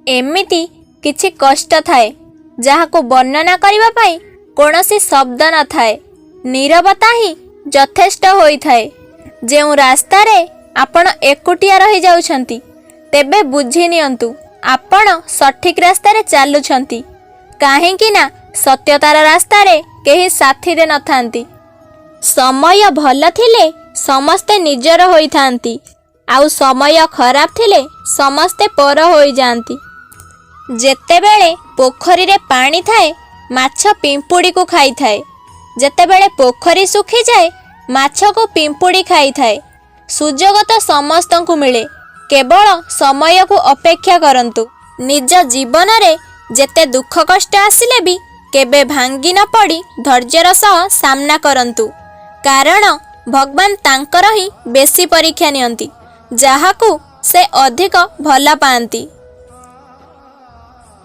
एमिति किछि कष्ट थाए जहाको वर्णना करिबा पई कोनोसी शब्द न थाए। नीरवता ही यथेष्ट होइथाए। जेउ रास्ता रे आपण एकुटिया रही जाउछंती तेबे बुझी नियंतु आपण सठिक रास्ता रे चालुछंती। काहेकि ना सत्यतार रास्ता रे केही साथी दे न थांती। समय भल थिले समस्ते निजर होई थांती आउ समय खराब थिले समस्ते पर होई जांती। जेतेबेले पोखरी रे पानी थाए माछ पिंपुड़ी को खाई थाए। जेतेबेले पोखरी सुखी जाए माछ को पिंपुड़ी खाई थाए। सुजोग तो समस्तंकु मिले, केवल समय को अपेक्षा करंतु। निज जीवन रे जेते दुख कष्ट आसिले भी केबे भांगी न पड़ी धैर्यर सह सामना करंतु। कारण भगवान तांकर ही बेसी परीक्षा नियंती, जहाकू से अधिक भला पांती।